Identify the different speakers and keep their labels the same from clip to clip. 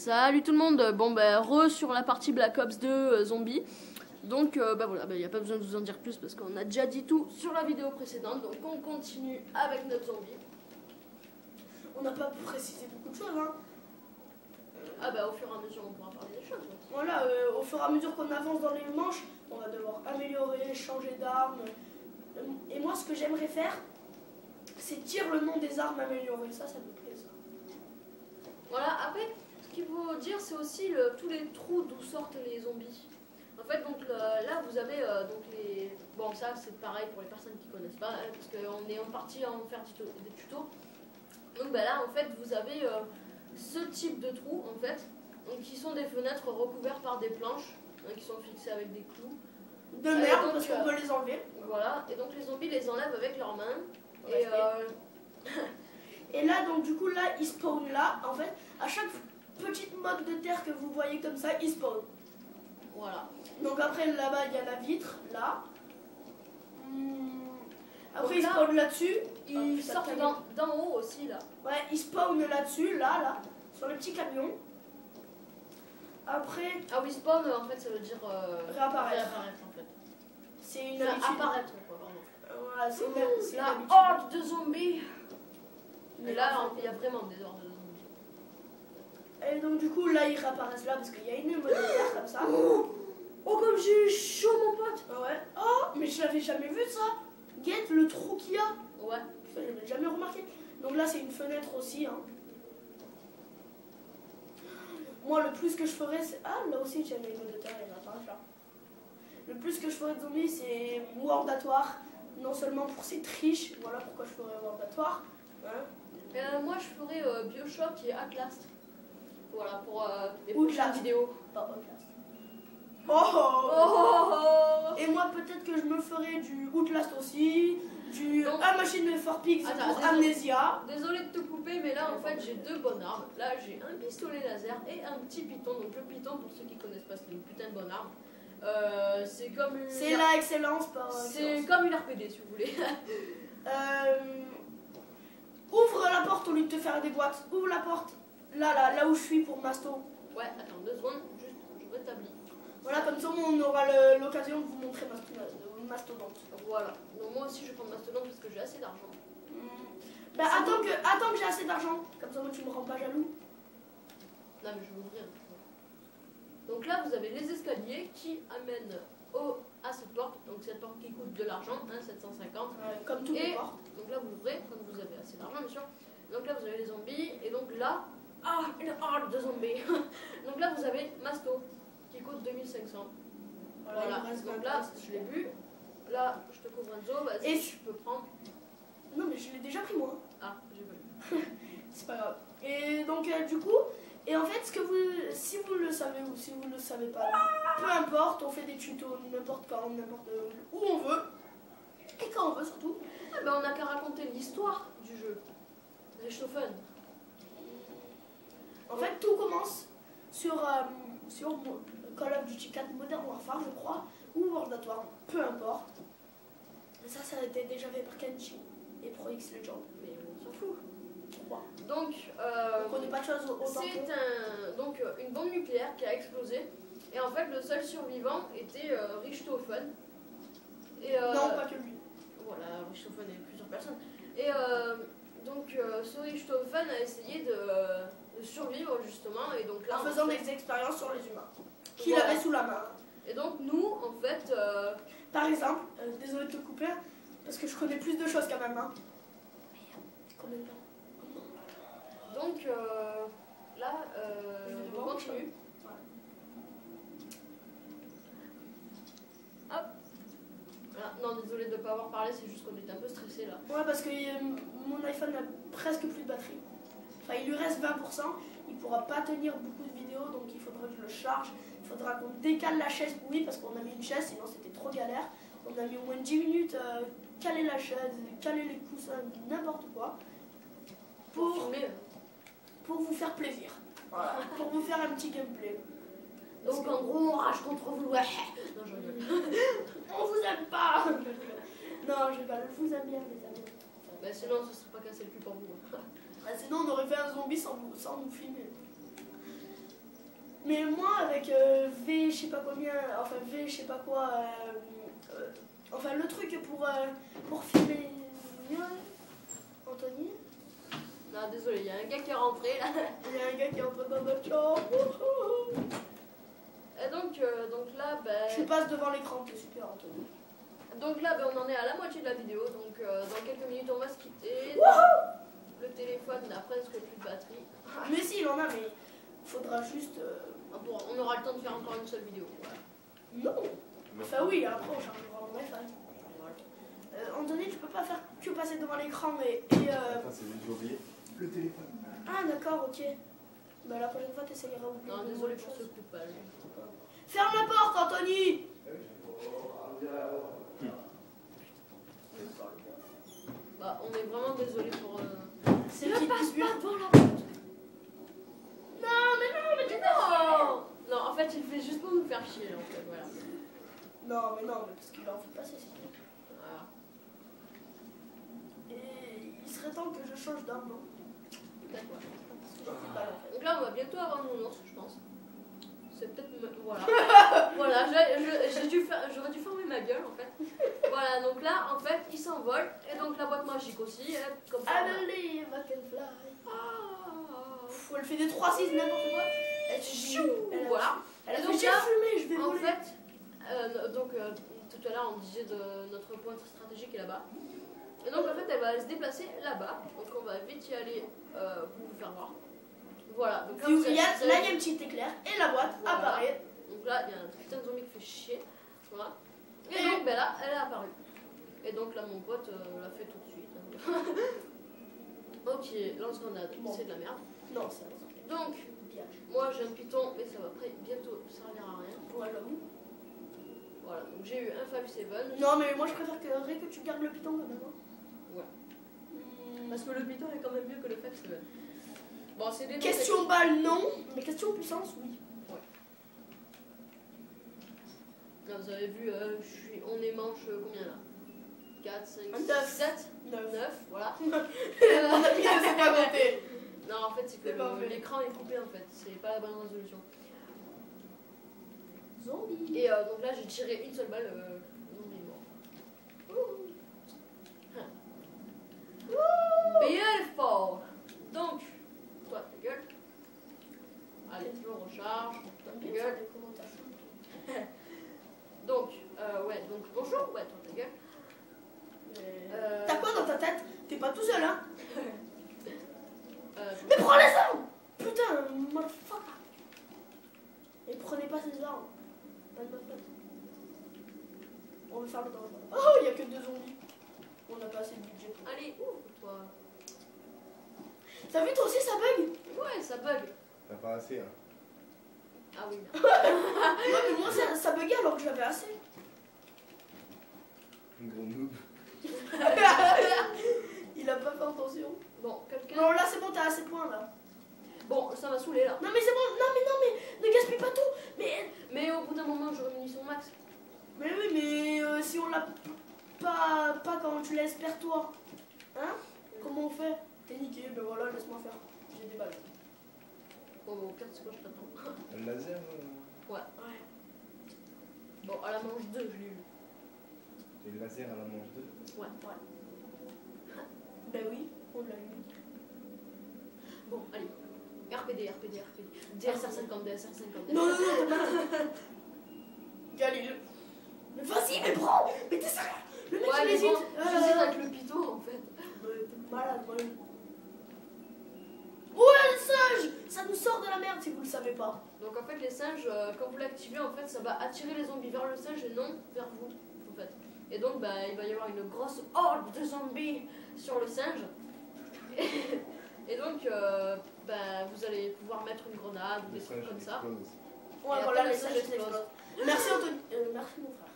Speaker 1: Salut tout le monde, bon ben sur la partie Black Ops 2 zombie. Donc bah voilà, il n'y a pas besoin de vous en dire plus parce qu'on a déjà dit tout sur la vidéo précédente. Donc on continue avec notre zombie.
Speaker 2: On n'a pas précisé beaucoup de choses, hein.
Speaker 1: Ah bah au fur et à mesure on pourra parler des choses. Donc.
Speaker 2: Voilà, au fur et à mesure qu'on avance dans les manches, on va devoir améliorer, changer d'armes. Et moi ce que j'aimerais faire, c'est dire le nom des armes améliorées, ça me plaît ça.
Speaker 1: Voilà, après ce qu'il faut dire c'est aussi tous les trous d'où sortent les zombies. En fait donc là vous avez donc les... Bon ça c'est pareil pour les personnes qui connaissent pas, hein, parce qu'on est en partie à en faire des tutos. Donc bah là en fait vous avez ce type de trous en fait, donc, qui sont des fenêtres recouvertes par des planches, hein, qui sont fixées avec des clous.
Speaker 2: De merde parce qu'on peut les enlever.
Speaker 1: Voilà, et donc les zombies les enlèvent avec leurs mains.
Speaker 2: Et là donc du coup là ils spawnent là, en fait à chaque petite motte de terre que vous voyez comme ça, ils spawnent.
Speaker 1: Voilà.
Speaker 2: Donc après là-bas il y a la vitre, là. Après ils spawnent là-dessus.
Speaker 1: Ils sortent d'en haut aussi là.
Speaker 2: Ouais, ils spawnent là-dessus, là, sur le petit camion. Après...
Speaker 1: Ah oui, spawn en fait ça veut dire
Speaker 2: réapparaître
Speaker 1: en fait.
Speaker 2: C'est une habitude.
Speaker 1: Apparaître quoi, pardon.
Speaker 2: Voilà, c'est
Speaker 1: la
Speaker 2: une
Speaker 1: horde de zombies. Mais là il y a vraiment des hordes de zombies.
Speaker 2: Et donc du coup là ils réapparaissent là parce qu'il y a une motte de terre comme ça.
Speaker 1: Oh comme j'ai chaud mon pote.
Speaker 2: Ouais. Oh mais je l'avais jamais vu ça. Guette le trou qu'il y a.
Speaker 1: Ouais.
Speaker 2: Ça je l'avais jamais remarqué. Donc là c'est une fenêtre aussi, hein. Moi le plus que je ferais c'est... Ah là aussi il y a une motte de terre, il réapparaît là. Le plus que je ferais de zombies c'est mordatoire. Non seulement pour ses triches, voilà pourquoi je ferais mordatoire. Hein.
Speaker 1: Moi je ferais Bioshock et Outlast. Voilà pour les
Speaker 2: Outlast.
Speaker 1: prochaines vidéos.
Speaker 2: Pas Outlast. Oh. Et moi peut-être que je me ferais du Outlast aussi, du
Speaker 1: Donc,
Speaker 2: Machine for Pigs pour Amnesia.
Speaker 1: Désolé de te couper, mais là en fait j'ai deux bonnes armes. Là j'ai un pistolet laser et un petit piton. Donc le piton, pour ceux qui connaissent pas, c'est une putain de bonne arme. C'est comme une...
Speaker 2: C'est la excellence par
Speaker 1: C'est comme une RPD si vous voulez.
Speaker 2: Ouvre la porte au lieu de te faire des boîtes. Ouvre la porte. Là où je suis pour Masto.
Speaker 1: Ouais, attends 2 secondes, juste je rétablis.
Speaker 2: Voilà, comme ça on aura l'occasion de vous montrer Mastodonte.
Speaker 1: Voilà. Donc moi aussi je vais prendre Mastodonte parce que j'ai assez d'argent.
Speaker 2: Bah attends que j'ai assez d'argent. Comme ça moi tu me rends pas jaloux.
Speaker 1: Non mais je vais ouvrir. Donc là vous avez les escaliers qui amènent à cette porte. Donc cette porte qui coûte de l'argent, hein, 750.
Speaker 2: Comme toutes les portes.
Speaker 1: Donc là vous l'ouvrez quand vous avez assez d'argent bien sûr. Donc là vous avez les zombies et donc là, une horde de zombies. Donc là vous avez Masto qui coûte 2500. Voilà. Donc là je l'ai vu. Là je te couvre un zoo, vas-y
Speaker 2: et
Speaker 1: tu peux prendre.
Speaker 2: Non mais je l'ai déjà pris moi.
Speaker 1: Ah j'ai pas vu.
Speaker 2: C'est pas grave. Et donc du coup, et en fait si vous le savez ou si vous le savez pas, peu importe, on fait des tutos n'importe quand, n'importe où on veut. Et quand on veut surtout.
Speaker 1: Ah ben on n'a qu'à raconter l'histoire du jeu. Richthofen.
Speaker 2: En fait tout commence sur Call of Duty 4 Modern Warfare je crois, ou World at War, peu importe. Et ça a été déjà fait par Kenshi et Pro X Legend.
Speaker 1: Mais on s'en fout.
Speaker 2: Donc on connaît pas de choses autant.
Speaker 1: C'est donc une bombe nucléaire qui a explosé. Et en fait le seul survivant était Richthofen.
Speaker 2: Non pas que lui.
Speaker 1: Voilà, Richthofen et plusieurs personnes. Et donc ce Richthofen a essayé de survivre justement. Et donc là,
Speaker 2: en faisant des expériences sur les humains. Qu'il avait sous la main.
Speaker 1: Et donc nous en fait...
Speaker 2: Par exemple, désolé de te couper, parce que je connais plus de choses quand même. Hein. Combien de temps?
Speaker 1: Donc là, on continue. Hop. Voilà. Non, désolé de ne pas avoir parlé, c'est juste qu'on était un peu stressé là.
Speaker 2: Ouais, parce que mon iPhone a presque plus de batterie. Enfin, il lui reste 20%. Il pourra pas tenir beaucoup de vidéos, donc il faudra que je le charge. Il faudra qu'on décale la chaise pour lui, parce qu'on a mis une chaise, sinon c'était trop galère. On a mis au moins 10 minutes à caler la chaise, caler les coussins, n'importe quoi. Pour vous faire plaisir. Voilà. Pour vous faire un petit gameplay.
Speaker 1: Donc en gros, on rage contre vous. Ouais. Non, je rigole.
Speaker 2: On vous aime pas. Non, je rigole. Je vous aime bien, les amis.
Speaker 1: Bah sinon, ce serait pas cassé le cul pour vous.
Speaker 2: Sinon, on aurait fait un zombie sans nous filmer. Mais moi, avec V, je sais pas combien, enfin V, je sais pas quoi, enfin le truc pour filmer. Anthony,
Speaker 1: Non, désolé, il y a un gars qui est rentré là.
Speaker 2: il y a un gars qui est en train dans notre chambre.
Speaker 1: Et donc là, ben.
Speaker 2: Je passe devant l'écran, c'est super, Anthony.
Speaker 1: Donc là, ben, on en est à la moitié de la vidéo. Donc dans quelques minutes, on va se quitter. Le téléphone n'a presque plus de batterie.
Speaker 2: Mais si, il en a, mais il faudra juste.
Speaker 1: On aura le temps de faire encore une seule vidéo. Voilà.
Speaker 2: Non. Enfin oui, après on chargera mon iPhone. Anthony, tu peux pas faire que passer devant l'écran
Speaker 3: Attends, c'est j'ai oublié le téléphone.
Speaker 2: Ah d'accord, ok. Bah la prochaine fois t'essayeras oublier.
Speaker 1: Non, désolé pour ce coupage.
Speaker 2: Ferme la porte, Anthony.
Speaker 1: Bah, on est vraiment désolé pour.
Speaker 2: C'est
Speaker 1: Ne
Speaker 2: petite
Speaker 1: passe
Speaker 2: dispute.
Speaker 1: pas devant la porte.
Speaker 2: Non, mais tu
Speaker 1: Non. Non, en fait, il fait juste pour nous faire chier, en fait, voilà.
Speaker 2: Non, mais parce qu'il a envie de passer, c'est tout.
Speaker 1: Voilà.
Speaker 2: Et il serait temps que je change d'arme, non?
Speaker 1: Peut-être, ouais.
Speaker 2: Parce que j'ai plus de balle, en fait.
Speaker 1: Donc là, on va bientôt avoir mon ours, je pense. C'est peut-être. Voilà. Voilà, j'aurais dû fermer ma gueule, en fait. Voilà, donc là, en fait, il s'envole. Et donc la boîte magique aussi, comme ça.
Speaker 2: I believe I can fly.
Speaker 1: Ah.
Speaker 2: Elle fait des 3-6, n'importe quoi. Elle
Speaker 1: Chou. Voilà.
Speaker 2: Elle a
Speaker 1: Et
Speaker 2: fait
Speaker 1: donc
Speaker 2: j'ai
Speaker 1: là,
Speaker 2: fumé, je vais
Speaker 1: En
Speaker 2: voler.
Speaker 1: fait, tout à l'heure, on disait de notre point stratégique est là-bas. Et donc, en fait, elle va se déplacer là-bas. Donc, on va vite y aller pour vous faire voir. Voilà. Donc, là,
Speaker 2: Là,
Speaker 1: vous
Speaker 2: il y a
Speaker 1: avez-
Speaker 2: un petit éclair et la boîte
Speaker 1: Voilà.
Speaker 2: apparaît.
Speaker 1: Donc là, il y a un putain de zombie qui fait chier. Voilà. Et donc, ben là, elle est apparue. Et donc, là, mon pote l'a fait tout de suite. Ok, lance-grenade,
Speaker 2: Bon.
Speaker 1: c'est de la merde.
Speaker 2: Non, c'est un
Speaker 1: Donc,
Speaker 2: pillage.
Speaker 1: moi, j'ai un python, mais ça va bientôt servir à rien.
Speaker 2: Ouais, j'avoue.
Speaker 1: Voilà, donc j'ai eu un 5-7.
Speaker 2: Non, mais moi je préfère que tu gardes le piton quand même. Hein.
Speaker 1: Ouais.
Speaker 2: Hmm.
Speaker 1: Parce que le python est quand même mieux que le 5-7. Bon, c'est des
Speaker 2: Question balle, non. Mais question puissance, oui.
Speaker 1: Là, vous avez vu, on est manche combien là 4, 5, 6,
Speaker 2: 9.
Speaker 1: 7,
Speaker 2: 9.
Speaker 1: 9, voilà.
Speaker 2: Mon ami ne sait pas compter.
Speaker 1: Non, en fait, c'est que
Speaker 2: C'est parfait.
Speaker 1: l'écran est coupé en fait, c'est pas la bonne résolution.
Speaker 2: Zombie.
Speaker 1: Et donc là, j'ai tiré une seule balle, zombie mort. Beautiful! Donc, toi, ta gueule. Allez, je recharge. Toi, ta gueule. Donc, donc bonjour, ouais, toi, ta gueule.
Speaker 2: T'as quoi dans ta tête? T'es pas tout seul, hein?
Speaker 1: euh,
Speaker 2: Mais prends les armes! Putain, motherfucker! Et prenez pas ces armes. Pas de ma faute. On va faire le danger. Oh, il y a que 2 zombies. On n'a pas assez de budget.
Speaker 1: Allez, ouvre toi.
Speaker 2: T'as vu toi aussi ça bug?
Speaker 1: Ouais, ça bug.
Speaker 3: T'as pas assez, hein.
Speaker 1: Ah oui.
Speaker 2: Non mais moi ça buguait alors que j'avais assez.
Speaker 3: Un gros noob.
Speaker 2: Il a pas fait attention.
Speaker 1: Bon, quelqu'un.
Speaker 2: Non là c'est bon, t'as assez de points là.
Speaker 1: Bon, ça m'a saoulé là.
Speaker 2: Non mais c'est bon, non mais ne gaspille pas tout.
Speaker 1: Mais au bout d'un moment, j'aurai munition max.
Speaker 2: Mais oui mais si on l'a pas quand tu l'espères toi. Hein? Comment on fait? T'es niqué, ben voilà, laisse-moi faire. J'ai des balles.
Speaker 1: Bon, au pire, c'est quoi, je t'attends.
Speaker 3: Un laser
Speaker 1: Ouais.
Speaker 2: Ouais.
Speaker 1: Bon, à la manche 2, je l'ai eu.
Speaker 3: Et le laser à la manche 2.
Speaker 1: Ouais.
Speaker 2: Ben oui, on l'a eu.
Speaker 1: Bon, allez. RPD. DSR50, DSR50.
Speaker 2: Non, t'es malade. Galil. Mais vas-y, mais prends. Mais t'es sérieux? Le mec
Speaker 1: Ouais,
Speaker 2: il
Speaker 1: mais
Speaker 2: hésite.
Speaker 1: bon, j'hésite avec le python en fait.
Speaker 2: T'es malade, moi. Ouais, le singe. Ça nous sort de la merde si vous le savez pas.
Speaker 1: Donc en fait, les singes, quand vous l'activez, en fait, ça va attirer les zombies vers le singe et non vers vous, en fait. Et donc, bah, il va y avoir une grosse horde de zombies sur le singe. Et donc, bah, vous allez pouvoir mettre une grenade ou des trucs comme ça.
Speaker 2: Ouais,
Speaker 1: Et
Speaker 2: voilà,
Speaker 1: après,
Speaker 2: le
Speaker 1: le
Speaker 2: singe
Speaker 1: singe
Speaker 2: explose. Merci Anthony. Merci mon frère.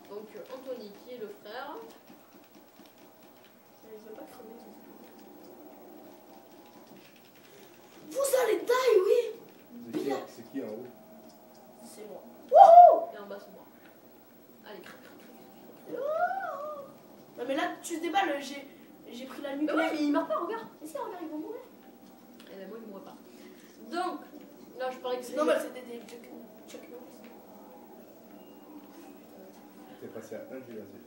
Speaker 1: Donc, Anthony, qui est le frère.
Speaker 2: Je veux pas crever. Vous allez die, oui.
Speaker 3: C'est qui en haut?
Speaker 2: C'est moi.
Speaker 1: Et en bas, c'est moi. Allez, crève.
Speaker 2: Non mais là, tu te déballes, j'ai pris la
Speaker 1: Mais
Speaker 2: nucléaire.
Speaker 1: ouais, mais il meurt pas, regarde.
Speaker 2: Mais si, regarde, ils vont mourir.
Speaker 1: Et ben moi, il mourrait pas. Donc, là, je parie que c'est.
Speaker 2: Non, mais c'était des Chuck Norris.
Speaker 3: T'es passé à un du laser.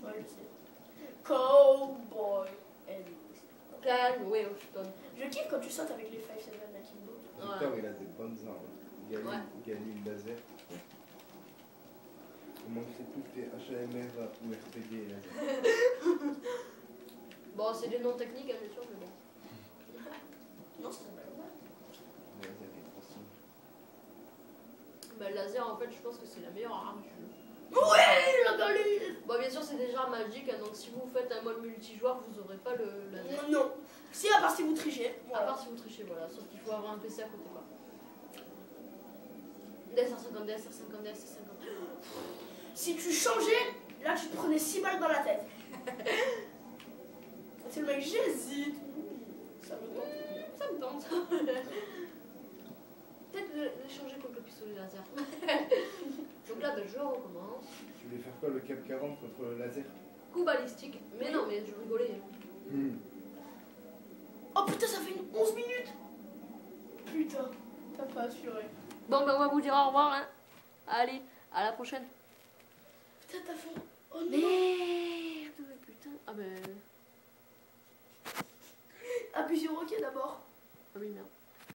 Speaker 2: Ouais, je sais. Cowboy and
Speaker 1: Calme, oui, Washington.
Speaker 2: Je kiffe quand tu sautes avec les 5-7 Akimbo.
Speaker 3: Victor, il a des bonnes armes. Il a mis le laser. Comment tu sais plus que t'es HMR ou RPG et laser?
Speaker 1: Bon, c'est des noms techniques, hein, bien sûr, mais bon.
Speaker 2: Non, c'est pas mal.
Speaker 3: Le laser est trop simple.
Speaker 1: Bah, le laser, en fait, je pense que c'est la meilleure arme du jeu.
Speaker 2: Ouais, la galère.
Speaker 1: Bon, bien sûr, c'est des armes magiques, hein, donc si vous faites un mode multijoueur, vous aurez pas le laser.
Speaker 2: Non. Si, à part si vous trichez.
Speaker 1: À
Speaker 2: Voilà.
Speaker 1: part si vous trichez, voilà. Sauf qu'il faut avoir un PC à côté, quoi. DS150, DS150, DS150.
Speaker 2: Si tu changeais, là tu te prenais 6 balles dans la tête. C'est le mec, j'hésite. Ça me tente.
Speaker 1: Ça me tente. Peut-être l'échanger contre le pistolet laser. Donc là, ben, je recommence.
Speaker 3: Tu voulais faire quoi, le Cap 40 contre le laser?
Speaker 1: Coup balistique. Mais non, mais je rigolais.
Speaker 2: Oh putain, ça fait une 11 minutes. Putain, t'as pas assuré.
Speaker 1: Bon, ben, on va vous dire au revoir. Hein. Allez, à la prochaine.
Speaker 2: Putain, t'as fait... Oh non.
Speaker 1: Mais